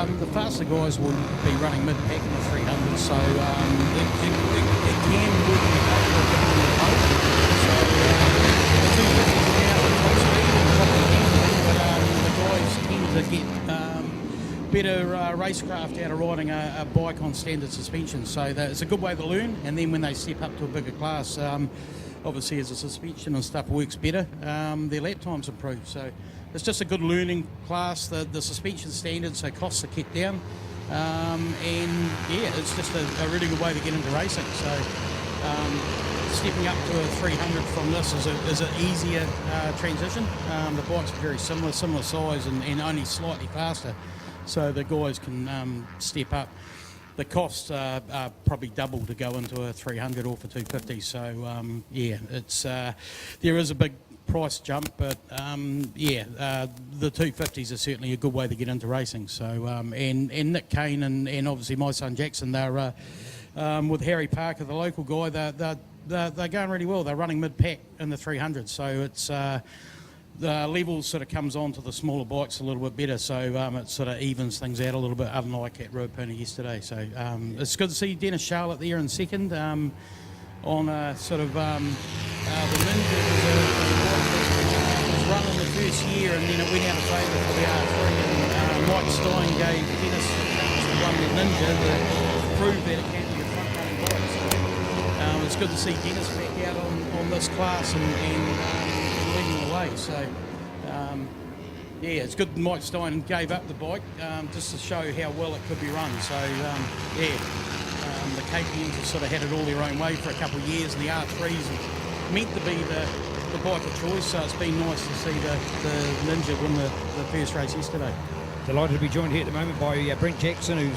the faster guys will be running mid-pack in the 300, so it can work in the back or a bit in the boat. So the 250s now at top speed and probably can be, but the guys tend to get better racecraft out of riding a bike on standard suspension, so it's a good way to learn, and then when they step up to a bigger class, obviously as the suspension and stuff works better, their lap times improve. So it's just a good learning class. The suspension standard, so costs are kept down, and yeah, it's just a really good way to get into racing. So stepping up to a 300 from this is an easier transition. The bikes are very similar size and only slightly faster, so the guys can step up. The costs are probably double to go into a 300 or for 250. So yeah, it's there is a big price jump, but yeah, the 250s are certainly a good way to get into racing. So and Nick Kane and obviously my son Jackson, they're with Harry Parker, the local guy. They're going really well. They're running mid-pack in the 300, so it's the level sort of comes on to the smaller bikes a little bit better, so it sort of evens things out a little bit, unlike at Ruapuna yesterday. So it's good to see Dennis Charlotte there in second on a sort of the Ninja was running the first year, and then it went out of favour for the R3, and Mike Stein gave Dennis the one the Ninja to prove that it can be a front running bike. So it's good to see Dennis back out on this class and leading the way. So yeah, it's good that Mike Stein gave up the bike just to show how well it could be run. So yeah, the KPMs have sort of had it all their own way for a couple of years, and the R3s are meant to be the bike of choice, so it's been nice to see the Ninja win the first race yesterday. Delighted to be joined here at the moment by Brent Jackson,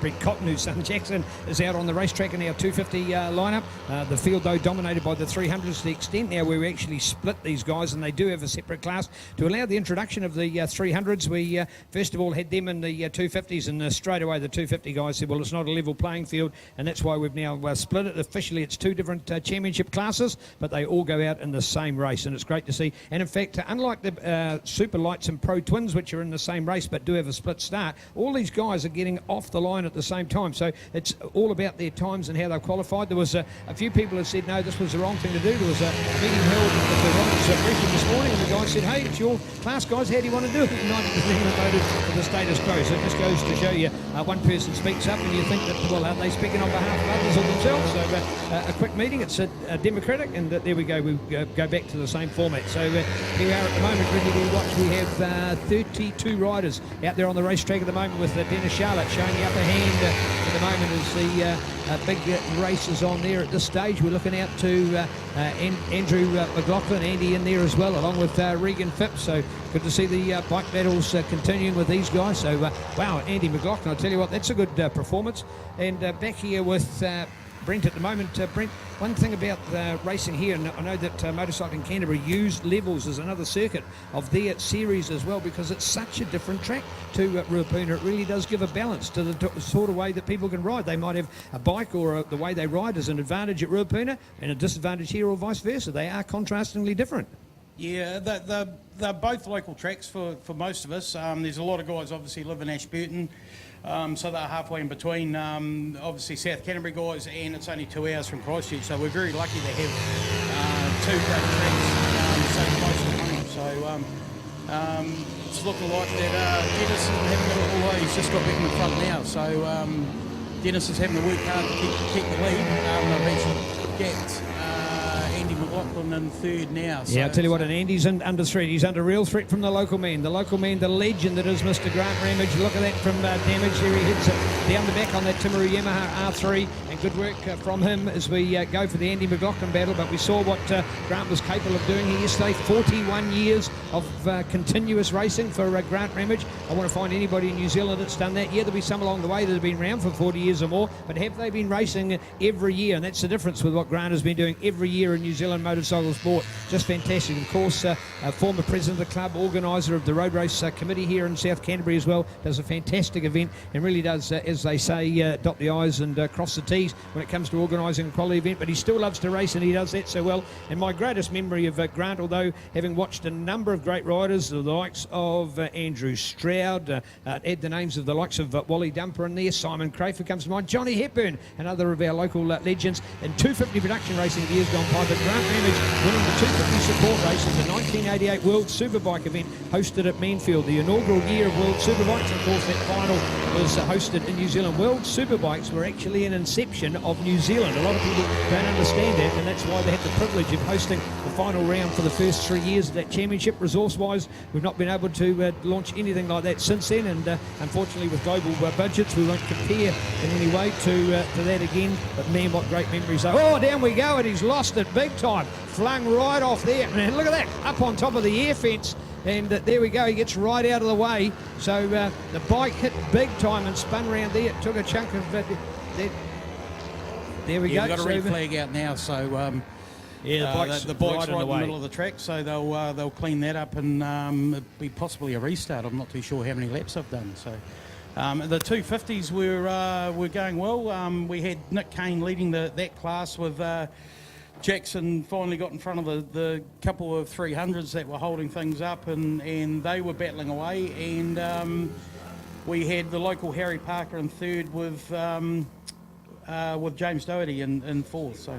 Brent Cotton, whose son Jackson is out on the racetrack in our 250 lineup. The field, though, dominated by the 300s to the extent now where we actually split these guys, and they do have a separate class. To allow the introduction of the 300s, we first of all had them in the 250s, and straight away the 250 guys said, well, it's not a level playing field, and that's why we've now split it. Officially, it's two different championship classes, but they all go out in the same race, and it's great to see. And in fact, unlike the Super Lights and Pro Twins, which are in the same race, but do have a split start, all these guys are getting off the line at the same time, so it's all about their times and how they've qualified. There was a few people who said no, this was the wrong thing to do. There was a meeting held at the Roberts briefing this morning, and the guy said, hey, it's your class, guys, how do you want to do it? 90% voted for the status quo. So it just goes to show you, one person speaks up and you think that, well, are they speaking on behalf of others or themselves? So a quick meeting, it's a democratic, and there we go, we go back to the same format. So here we are at the moment, ready to watch. We have 32 riders out there on the racetrack at the moment, with Dennis Charlotte showing the upper hand at the moment as the big race is on there at this stage. We're looking out to Andrew McLaughlin, Andy in there as well, along with Regan Phipps. So good to see the bike battles continuing with these guys. So wow, Andy McLaughlin, I'll tell you what, that's a good performance. And back here with Brent at the moment. Brent, one thing about racing here, and I know that Motorcycling Canterbury used Levels as another circuit of their series as well, because it's such a different track to Ruapuna. It really does give a balance to the sort of way that people can ride. They might have a bike or the way they ride as an advantage at Ruapuna and a disadvantage here, or vice versa. They are contrastingly different. Yeah, they're both local tracks for most of us. There's a lot of guys obviously live in Ashburton, so they're halfway in between. Obviously South Canterbury guys, and it's only 2 hours from Christchurch, so we're very lucky to have two great tracks so close to home. So it's looking like that Dennis isn't having it all the way. He's just got back in the front now, so Dennis is having to work hard to keep the lead. They've actually get Andy McLaughlin in third now. So yeah, I'll tell you what, and Andy's under threat. He's under real threat from the local man. The local man, the legend that is Mr. Grant Ramage. Look at that from Damage. There he hits it down the back on that Timaru Yamaha R3. And good work from him as we go for the Andy McLaughlin battle. But we saw what Grant was capable of doing here yesterday. 41 years of continuous racing for Grant Ramage. I want to find anybody in New Zealand that's done that. Yeah, there'll be some along the way that have been around for 40 years or more. But have they been racing every year? And that's the difference with what Grant has been doing every year in New Zealand motorcycle sport. Just fantastic. Of course, former president of the club, organiser of the road race committee here in South Canterbury as well, does a fantastic event and really does, as they say, dot the I's and cross the T's expertise when it comes to organising a quality event, but he still loves to race and he does that so well. And my greatest memory of Grant, although having watched a number of great riders, the likes of Andrew Stroud, add the names of the likes of Wally Dumper in there, Simon Crafer comes to mind, Johnny Hepburn, another of our local legends in 250 production racing of years gone by, but Grant Ramage winning the 250 support race in the 1988 World Superbike event hosted at Manfield, the inaugural year of World Superbikes. Of course, that final was hosted in New Zealand. World Superbikes were actually an inception of New Zealand. A lot of people don't understand that, and that's why they had the privilege of hosting the final round for the first 3 years of that championship. Resource-wise, we've not been able to launch anything like that since then, and unfortunately with global budgets, we won't compare in any way to that again. But man, what great memories. Oh, down we go, and he's lost it big time. Flung right off there. Man, look at that, up on top of the air fence. And there we go, he gets right out of the way. So the bike hit big time and spun around there. It took a chunk of that. There we go. We've got a red flag out now, so the bike's right in the middle of the track, so they'll clean that up and it'll be possibly a restart. I'm not too sure how many laps I've done. So the 250s were going well. We had Nick Kane leading that class with Jackson finally got in front of the couple of 300s that were holding things up, and they were battling away, and we had the local Harry Parker in third with James Doherty in fourth. So